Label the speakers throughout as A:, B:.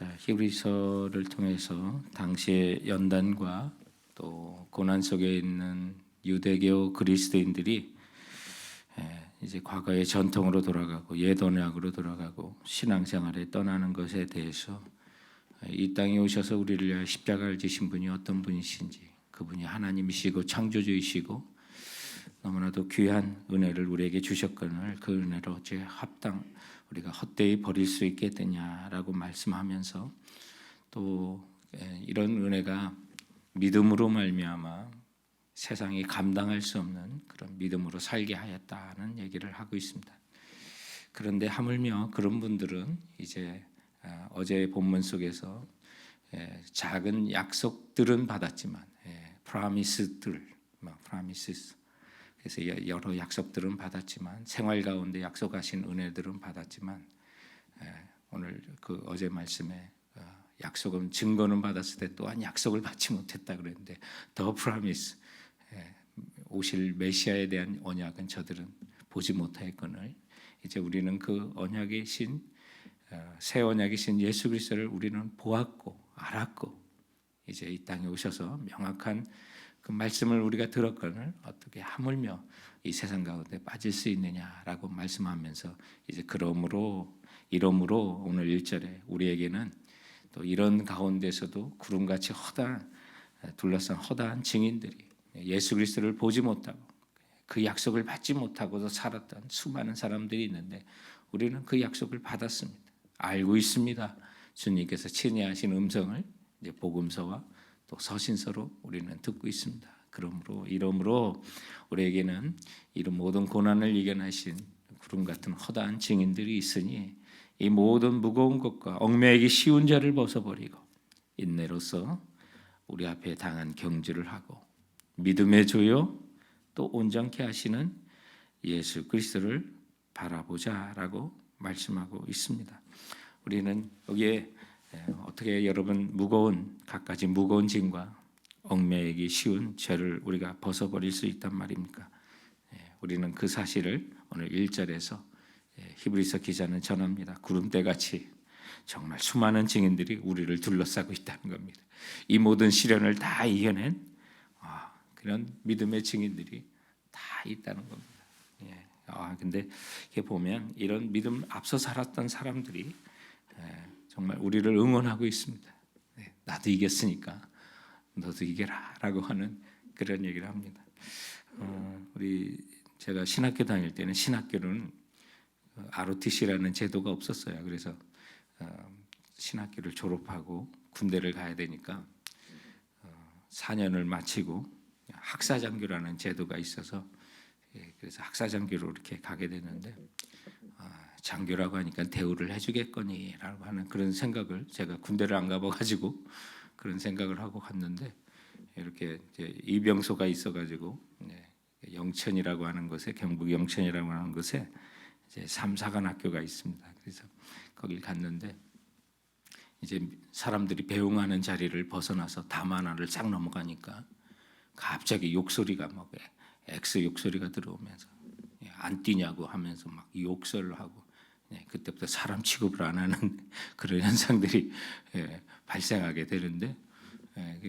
A: 자, 히브리서를 통해서 당시의 연단과 또 고난 속에 있는 유대교 그리스도인들이 이제 과거의 전통으로 돌아가고 옛 언약으로 돌아가고 신앙생활에 떠나는 것에 대해서 이 땅에 오셔서 우리를 위하여 십자가를 지신 분이 어떤 분이신지, 그분이 하나님이시고 창조주이시고 너무나도 귀한 은혜를 우리에게 주셨거늘 그 은혜로 어찌 우리가 헛되이 버릴 수 있겠느냐라고 말씀하면서 또 이런 은혜가 믿음으로 말미암아 세상이 감당할 수 없는 그런 믿음으로 살게 하였다는 얘기를 하고 있습니다. 그런데 하물며 그런 분들은 이제 어제 본문 속에서 작은 약속들은 받았지만 프라미스들, 그래서 여러 약속들은 받았지만 생활 가운데 약속하신 은혜들은 받았지만 오늘 그 어제 말씀에 약속은 증거는 받았을 때 또한 약속을 받지 못했다 그랬는데 더 프라미스 오실 메시아에 대한 언약은 저들은 보지 못하였거늘 이제 우리는 그 언약이신 새 언약이신 예수 그리스도를 우리는 보았고 알았고 이제 이 땅에 오셔서 명확한 그 말씀을 우리가 들었거늘 어떻게 하물며 이 세상 가운데 빠질 수 있느냐라고 말씀하면서 이제 이러므로 오늘 1절에 우리에게는 또 이런 가운데서도 구름같이 둘러싼 허다한 증인들이 예수 그리스도를 보지 못하고 그 약속을 받지 못하고도 살았던 수많은 사람들이 있는데 우리는 그 약속을 받았습니다. 알고 있습니다. 주님께서 친히 하신 음성을 이제 복음서와 또 서신서로 우리는 듣고 있습니다. 이러므로 우리에게는 이런 모든 고난을 이겨내신 구름 같은 허다한 증인들이 있으니 이 모든 무거운 것과 얽매이기 쉬운 자를 벗어버리고 인내로서 우리 앞에 당한 경주를 하고 믿음의 조요 또 온전케 하시는 예수 그리스도를 바라보자라고 말씀하고 있습니다. 우리는 여기에 어떻게 여러분 갖가지 무거운 짐과 얽매이기 쉬운 죄를 우리가 벗어버릴 수 있단 말입니까? 우리는 그 사실을 오늘 1절에서 히브리서 기자는 전합니다. 구름대같이 정말 수많은 증인들이 우리를 둘러싸고 있다는 겁니다. 이 모든 시련을 다 이겨낸 그런 믿음의 증인들이 다 있다는 겁니다. 근데 이렇게 보면 이런 믿음 앞서 살았던 사람들이 정말 우리를 응원하고 있습니다. 나도 이겼으니까 너도 이겨라라고 하는 그런 얘기를 합니다. 제가 신학교 다닐 때는 신학교는 ROTC라는 제도가 없었어요. 그래서 신학교를 졸업하고 군대를 가야 되니까 4년을 마치고 학사장교라는 제도가 있어서 그래서 학사장교로 이렇게 가게 됐는데 장교라고 하니까 대우를 해주겠거니라고 하는 그런 생각을 제가 군대를 안 가봐가지고 그런 생각을 하고 갔는데 이렇게 이제 이병소가 있어가지고 영천이라고 하는 곳에 경북 영천이라고 하는 곳에 이제 삼사관학교가 있습니다. 그래서 거길 갔는데 이제 사람들이 배웅하는 자리를 벗어나서 담 하나를 싹 넘어가니까 갑자기 욕소리가 X 욕소리가 들어오면서 안 뛰냐고 하면서 막 욕설을 하고 그때부터 사람 취급을 안 하는 그런 현상들이 발생하게 되는데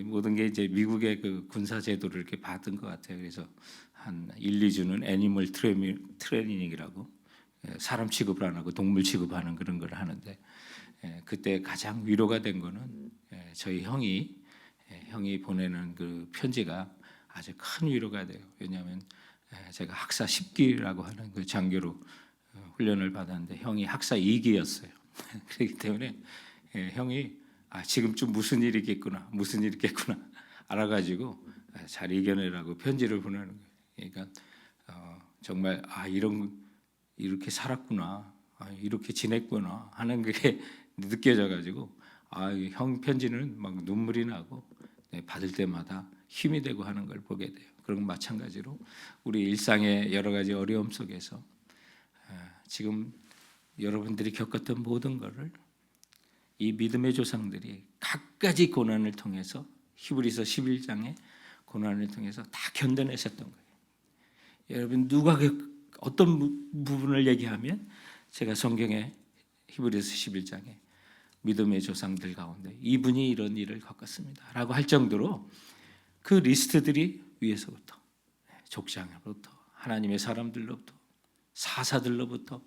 A: 모든 게 이제 미국의 그 군사 제도를 이렇게 받은 것 같아요. 그래서 한 1-2주는 애니멀 트레이닝이라고 사람 취급을 안 하고 동물 취급하는 그런 걸 하는데 그때 가장 위로가 된 거는 저희 형이 보내는 그 편지가 아주 큰 위로가 돼요. 왜냐하면 제가 학사 10기라고 하는 그 장교로 훈련을 받았는데 형이 학사 2기였어요. 그렇기 때문에 형이 지금쯤 무슨 일이 있겠구나 알아가지고 잘 이겨내라고 편지를 보내는 거예요. 그러니까 정말 이렇게 살았구나, 이렇게 지냈구나 하는 게 느껴져가지고 형 편지는 막 눈물이 나고 받을 때마다 힘이 되고 하는 걸 보게 돼요. 그런 마찬가지로 우리 일상의 여러 가지 어려움 속에서 지금 여러분들이 겪었던 모든 것을 이 믿음의 조상들이 갖가지 고난을 통해서 히브리서 11장의 고난을 통해서 다 견뎌내셨던 거예요. 여러분 누가 어떤 부분을 얘기하면 제가 성경에 히브리서 11장에 믿음의 조상들 가운데 이분이 이런 일을 겪었습니다 라고 할 정도로 그 리스트들이 위에서부터, 족장으로부터, 하나님의 사람들로부터, 사사들로부터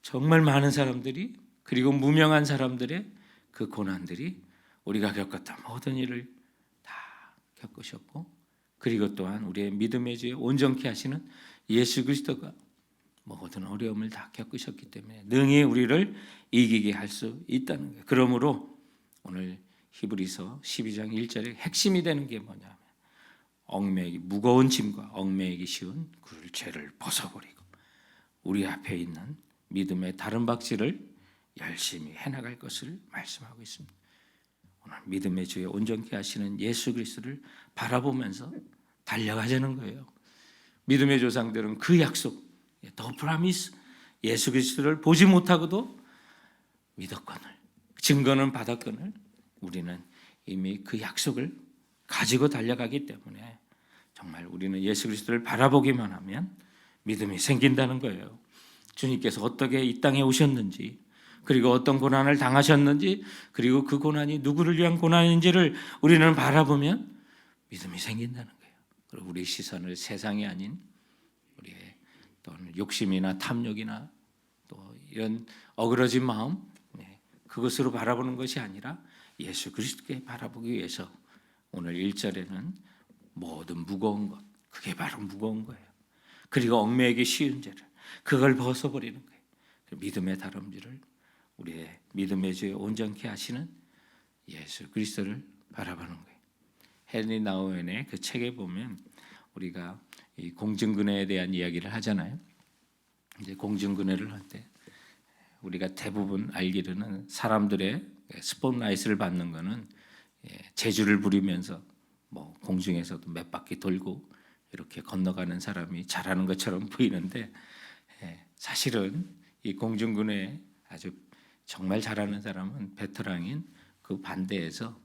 A: 정말 많은 사람들이, 그리고 무명한 사람들의 그 고난들이 우리가 겪었던 모든 일을 다 겪으셨고, 그리고 또한 우리의 믿음의 주에 온전케 하시는 예수 그리스도가 모든 어려움을 다 겪으셨기 때문에 능히 우리를 이기게 할 수 있다는 거예요. 그러므로 오늘 히브리서 12장 1절의 핵심이 되는 게 뭐냐면, 얽매이기 무거운 짐과 얽매이기 쉬운 그 죄를 벗어버리고 우리 앞에 있는 믿음의 다른 박질을 열심히 해나갈 것을 말씀하고 있습니다. 오늘 믿음의 주에 온전케 하시는 예수 그리스도를 바라보면서 달려가자는 거예요. 믿음의 조상들은 그 약속, 더 프라미스, 예수 그리스도를 보지 못하고도 믿었거늘, 증거는 받았거늘 우리는 이미 그 약속을 가지고 달려가기 때문에 정말 우리는 예수 그리스도를 바라보기만 하면 믿음이 생긴다는 거예요. 주님께서 어떻게 이 땅에 오셨는지, 그리고 어떤 고난을 당하셨는지, 그리고 그 고난이 누구를 위한 고난인지를 우리는 바라보면 믿음이 생긴다는 거예요. 그리고 우리 시선을 세상이 아닌 우리의 또는 욕심이나 탐욕이나 또 이런 어그러진 마음, 그것으로 바라보는 것이 아니라 예수 그리스도께 바라보기 위해서 오늘 1절에는 모든 무거운 것, 그게 바로 무거운 거예요. 그리고 얽매이기 쉬운 죄를, 그걸 벗어버리는 거예요. 믿음의 다름질을, 우리의 믿음의 주에 온전케 하시는 예수 그리스도를 바라보는 거예요. 헨리 나우엔의 그 책에 보면 우리가 이 공중근해에 대한 이야기를 하잖아요. 이제 공중근해를 할 때 우리가 대부분 알기로는 사람들의 스포트라이트를 받는 거는 재주를 부리면서 뭐 공중에서도 몇 바퀴 돌고 이렇게 건너가는 사람이 잘하는 것처럼 보이는데, 사실은 이 공중근해 아주 정말 잘하는 사람은 베테랑인 그 반대에서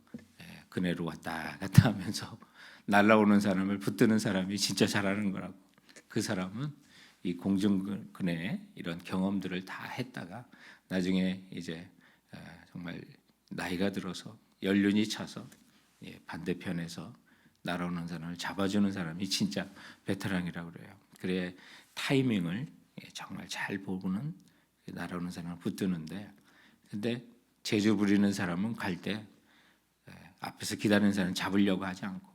A: 그네로 왔다 갔다 하면서 날아오는 사람을 붙드는 사람이 진짜 잘하는 거라고. 그 사람은 이 공중근해 이런 경험들을 다 했다가 나중에 이제 정말 나이가 들어서 연륜이 차서 반대편에서 날아오는 사람을 잡아주는 사람이 진짜 베테랑이라고 그래요. 그래 타이밍을 정말 잘 보고는 날아오는 사람을 붙드는데, 근데 재주 부리는 사람은 갈 때 앞에서 기다리는 사람 잡으려고 하지 않고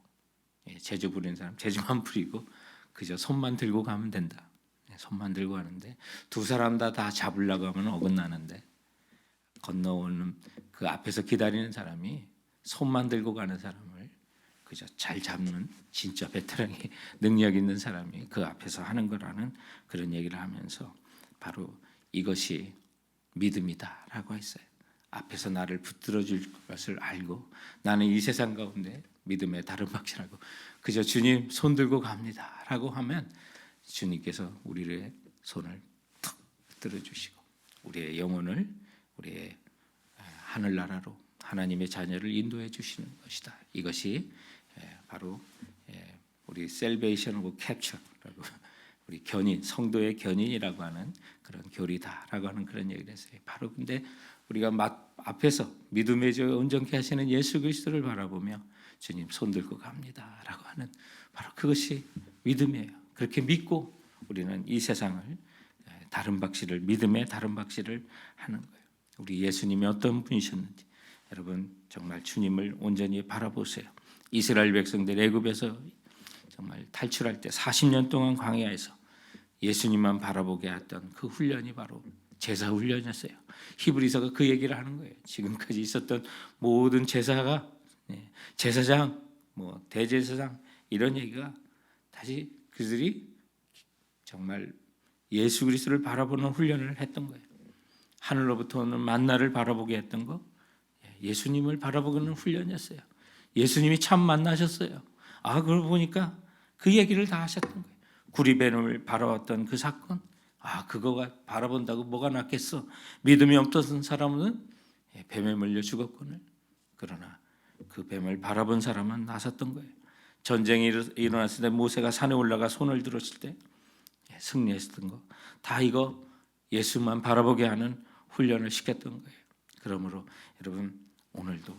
A: 재주 부리는 사람 재주만 부리고 그저 손만 들고 가면 된다. 손만 들고 가는데 두 사람 다 잡으려고 하면 어긋나는데, 건너오는 그 앞에서 기다리는 사람이 손만 들고 가는 사람을 그저 잘 잡는 진짜 베테랑이 능력 있는 사람이 그 앞에서 하는 거라는 그런 얘기를 하면서 바로 이것이 믿음이다라고 했어요. 앞에서 나를 붙들어 줄 것을 알고 나는 이 세상 가운데 믿음의 다른 박질하고 그저 주님 손 들고 갑니다라고 하면 주님께서 우리의 손을 툭 붙들어 주시고 우리의 영혼을 우리의 하늘나라로 하나님의 자녀를 인도해 주시는 것이다. 이것이 바로 우리 셀베이션 오브 캡처라고, 우리 견인, 성도의 견인이라고 하는 그런 교리다라고 하는 그런 얘기를 했어요. 바로 근데 우리가 앞에서 믿음의 주 온전케 하시는 예수 그리스도를 바라보며 주님 손 들고 갑니다라고 하는 바로 그것이 믿음이에요. 그렇게 믿고 우리는 이 세상을 다른 박씨를, 믿음의 다른 박씨를 하는 거예요. 우리 예수님이 어떤 분이셨는지 여러분 정말 주님을 온전히 바라보세요. 이스라엘 백성들 애굽에서 정말 탈출할 때 40년 동안 광야에서 예수님만 바라보게 했던 그 훈련이 바로 제사 훈련이었어요. 히브리서가 그 얘기를 하는 거예요. 지금까지 있었던 모든 제사가 제사장, 뭐 대제사장 이런 얘기가 다시 그들이 정말 예수 그리스도를 바라보는 훈련을 했던 거예요. 하늘로부터 오는 만나를 바라보게 했던 거, 예수님을 바라보는 훈련이었어요. 예수님이 참 만나셨어요. 그러고 보니까 그 얘기를 다 하셨던 거예요. 구리뱀을 바라봤던 그 사건, 그거가 바라본다고 뭐가 낫겠어. 믿음이 없던 사람은 뱀에 물려 죽었거늘. 그러나 그 뱀을 바라본 사람은 나섰던 거예요. 전쟁이 일어났을 때 모세가 산에 올라가 손을 들었을 때 승리했던 거, 다 이거 예수만 바라보게 하는 훈련을 시켰던 거예요. 그러므로 여러분 오늘도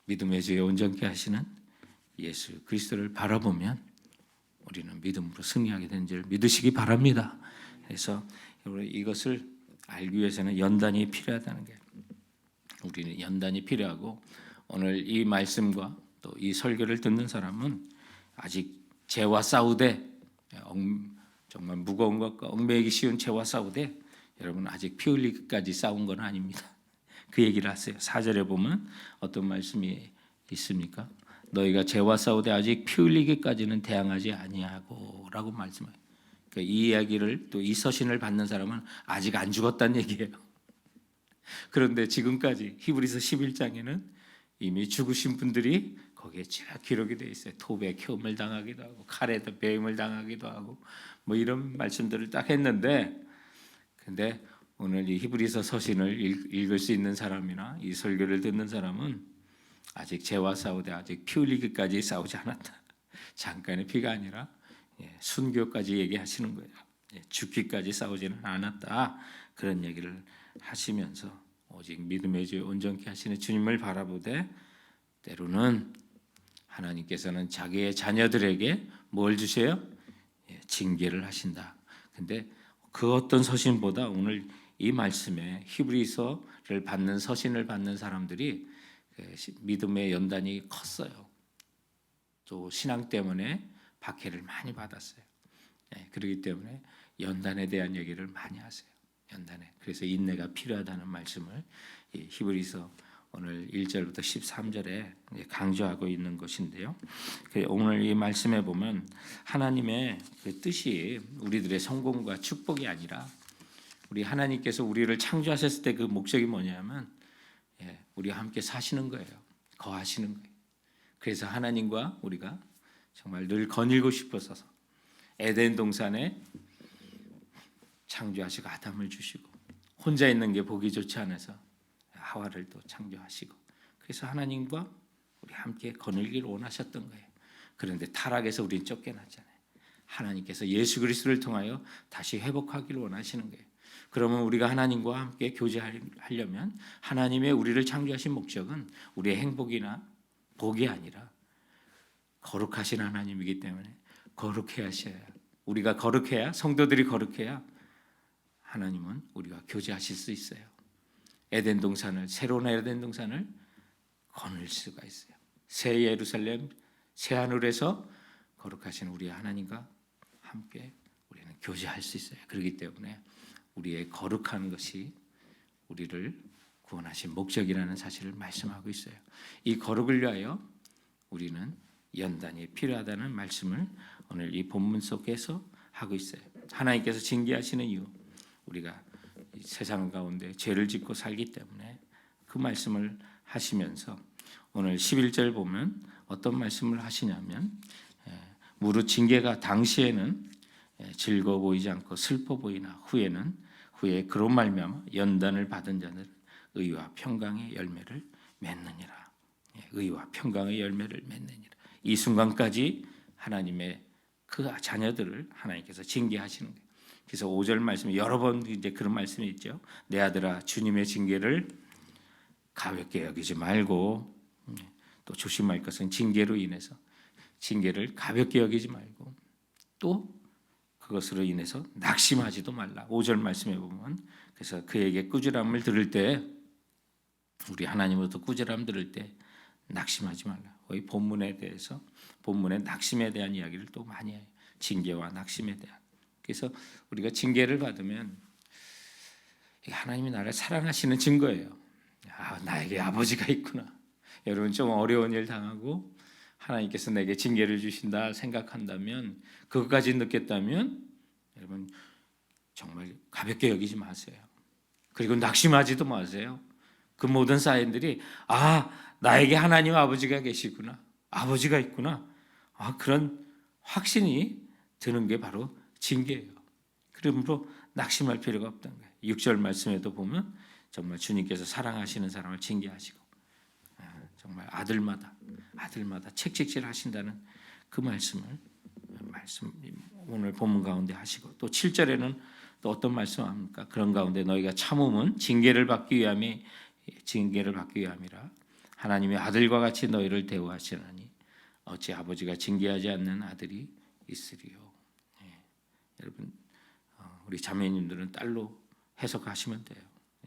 A: 믿음의 주에 온전케 하시는 예수 그리스도를 바라보면 우리는 믿음으로 승리하게 되는 줄 믿으시기 바랍니다. 그래서 여러분 이것을 알기 위해서는 연단이 필요하다는 게, 우리는 연단이 필요하고, 오늘 이 말씀과 또 이 설교를 듣는 사람은 아직 죄와 싸우되, 정말 무거운 것과 얽매이기 쉬운 죄와 싸우되 여러분 아직 피 흘리기까지 싸운 건 아닙니다. 그 얘기를 하세요. 4절에 보면 어떤 말씀이 있습니까? 너희가 죄와 싸우되 아직 피 흘리기까지는 대항하지 아니하고라고 말씀해요. 그러니까 이 이야기를, 또 이 서신을 받는 사람은 아직 안 죽었다는 얘기예요. 그런데 지금까지 히브리서 11장에는 이미 죽으신 분들이 거기에 쭉 기록이 되어 있어요. 톱에 켜움을 당하기도 하고 칼에도 배임을 당하기도 하고 뭐 이런 말씀들을 딱 했는데, 근데 오늘 이 히브리서 서신을 읽을 수 있는 사람이나 이 설교를 듣는 사람은 아직 죄와 싸우되 아직 피 흘리기까지 싸우지 않았다. 잠깐의 피가 아니라 순교까지 얘기하시는 거예요. 죽기까지 싸우지는 않았다. 그런 얘기를 하시면서 오직 믿음의 주에 온전케 하시는 주님을 바라보되, 때로는 하나님께서는 자기의 자녀들에게 뭘 주세요? 징계를 하신다. 근데 그 어떤 서신보다 오늘 이 말씀에 히브리서를 받는 서신을 받는 사람들이 믿음의 연단이 컸어요. 또 신앙 때문에 박해를 많이 받았어요. 그렇기 때문에 연단에 대한 얘기를 많이 하세요. 연단에. 그래서 인내가 필요하다는 말씀을 히브리서 오늘 1절부터 13절에 강조하고 있는 것인데요. 오늘 이 말씀에 보면 하나님의 그 뜻이 우리들의 성공과 축복이 아니라, 우리 하나님께서 우리를 창조하셨을 때 그 목적이 뭐냐면 우리와 함께 사시는 거예요. 거하시는 거예요. 그래서 하나님과 우리가 정말 늘 거닐고 싶어서 에덴 동산에 창조하시고 아담을 주시고, 혼자 있는 게 보기 좋지 않아서 하와를 또 창조하시고, 그래서 하나님과 우리 함께 거닐기를 원하셨던 거예요. 그런데 타락해서 우리는 쫓겨났잖아요. 하나님께서 예수 그리스도를 통하여 다시 회복하기를 원하시는 거예요. 그러면 우리가 하나님과 함께 교제하려면 하나님의 우리를 창조하신 목적은 우리의 행복이나 복이 아니라 거룩하신 하나님이기 때문에 거룩해야 하셔야, 우리가 거룩해야, 성도들이 거룩해야 하나님은 우리가 교제하실 수 있어요. 에덴 동산을, 새로운 에덴 동산을 거닐 수가 있어요. 새 예루살렘, 새 하늘에서 거룩하신 우리 하나님과 함께 우리는 교제할 수 있어요. 그렇기 때문에 우리의 거룩한 것이 우리를 구원하신 목적이라는 사실을 말씀하고 있어요. 이 거룩을 위하여 우리는 연단이 필요하다는 말씀을 오늘 이 본문 속에서 하고 있어요. 하나님께서 징계하시는 이유, 우리가 세상 가운데 죄를 짓고 살기 때문에 그 말씀을 하시면서 오늘 11절 보면 어떤 말씀을 하시냐면, 무릇 징계가 당시에는 즐거워 보이지 않고 슬퍼 보이나 후에 그로 말미암아 연단을 받은 자는 의와 평강의 열매를 맺느니라. 의와 평강의 열매를 맺느니라. 이 순간까지 하나님의 그 자녀들을 하나님께서 징계하시는 거예요. 그래서 5절 말씀에 여러 번 이제 그런 말씀이 있죠. 내 아들아, 주님의 징계를 가볍게 여기지 말고, 또 조심할 것은 징계로 인해서 징계를 가볍게 여기지 말고, 또 그것으로 인해서 낙심하지도 말라. 5절 말씀에 보면, 그래서 그에게 꾸지람을 들을 때, 우리 하나님으로부터 꾸지람 들을 때 낙심하지 말라. 이 본문에 대해서, 본문의 낙심에 대한 이야기를 또 많이 해요. 징계와 낙심에 대한. 그래서 우리가 징계를 받으면 하나님이 나를 사랑하시는 증거예요. 나에게 아버지가 있구나. 여러분 좀 어려운 일 당하고 하나님께서 내게 징계를 주신다 생각한다면, 그것까지 느꼈다면 여러분 정말 가볍게 여기지 마세요. 그리고 낙심하지도 마세요. 그 모든 사인들이 나에게 하나님 아버지가 계시구나, 아버지가 있구나, 그런 확신이 드는 게 바로 징계예요. 그러므로 낙심할 필요가 없다는 거예요. 6절 말씀에도 보면 정말 주님께서 사랑하시는 사람을 징계하시고, 정말 아들마다 책찍질 하신다는 그 말씀 오늘 본문 가운데 하시고, 또 7절에는 또 어떤 말씀합니까? 그런 가운데 너희가 참음은 징계를 받기 위함이 징계를 받기 위함이라. 하나님의 아들과 같이 너희를 대우하시나니 어찌 아버지가 징계하지 않는 아들이 있으리요. 예. 여러분 우리 자매님들은 딸로 해석하시면 돼요.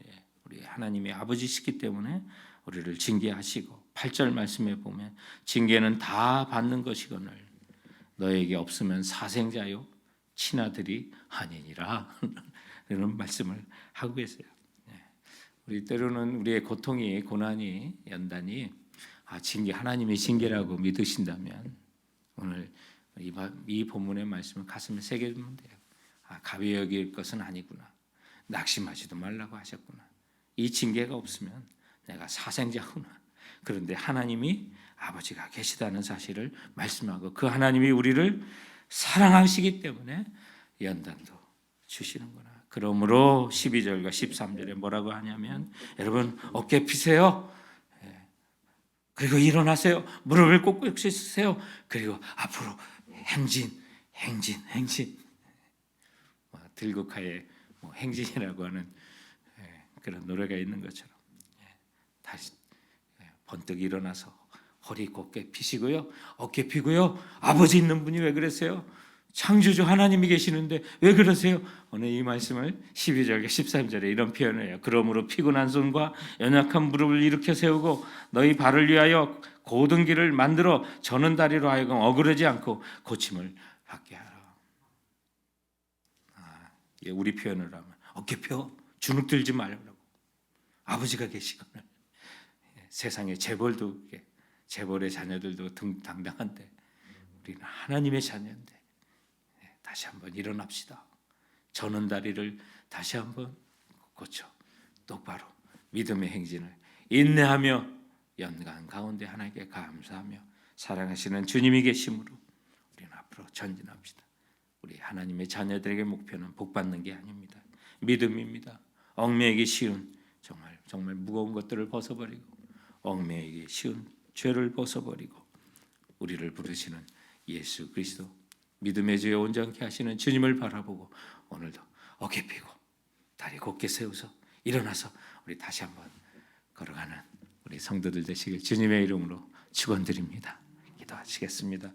A: 예. 우리 하나님의 아버지시기 때문에 우리를 징계하시고 8절 말씀에 보면 징계는 다 받는 것이거늘 너에게 없으면 사생자요 친아들이 아니니라 이런 말씀을 하고 계세요. 우리 때로는 우리의 고통이 고난이 연단이 징계 하나님의 징계라고 믿으신다면 오늘 이 본문의 말씀을 가슴에 새겨주면 돼요. 가벼이 여길 것은 아니구나. 낙심하지도 말라고 하셨구나. 이 징계가 없으면 내가 사생자구나. 그런데 하나님이 아버지가 계시다는 사실을 말씀하고 그 하나님이 우리를 사랑하시기 때문에 연단도 주시는구나. 그러므로 12절과 13절에 뭐라고 하냐면 여러분 어깨 피세요. 그리고 일어나세요. 무릎을 꿇고 쓰세요. 그리고 앞으로 행진. 들국화의 행진이라고 하는 그런 노래가 있는 것처럼 다시 번뜩 일어나서 허리 곧게 피시고요. 어깨 피고요. 아버지 있는 분이 왜 그러세요? 창조주 하나님이 계시는데 왜 그러세요? 오늘 이 말씀을 12절과 13절에 이런 표현을 해요. 그러므로 피곤한 손과 연약한 무릎을 일으켜 세우고 너희 발을 위하여 고든 길을 만들어 저는 다리로 하여금 어그러지 않고 고침을 받게 하라. 우리 표현을 하면 어깨 펴 주눅 들지 말라고. 아버지가 계시거늘 세상에 재벌의 자녀들도 당당한데 우리는 하나님의 자녀인데 다시 한번 일어납시다. 저는 다리를 다시 한번 고쳐 똑바로 믿음의 행진을 인내하며 연간 가운데 하나님께 감사하며 사랑하시는 주님이 계심으로 우리는 앞으로 전진합시다. 우리 하나님의 자녀들에게 목표는 복 받는 게 아닙니다. 믿음입니다. 얽매이기 쉬운 정말 무거운 것들을 벗어버리고 얽매이기 쉬운 죄를 벗어버리고 우리를 부르시는 예수 그리스도 믿음의 죄에 온전케 하시는 주님을 바라보고 오늘도 어깨 펴고 다리 곧게 세워서 일어나서 우리 다시 한번 걸어가는 우리 성도들 되시길 주님의 이름으로 축원드립니다. 기도하시겠습니다.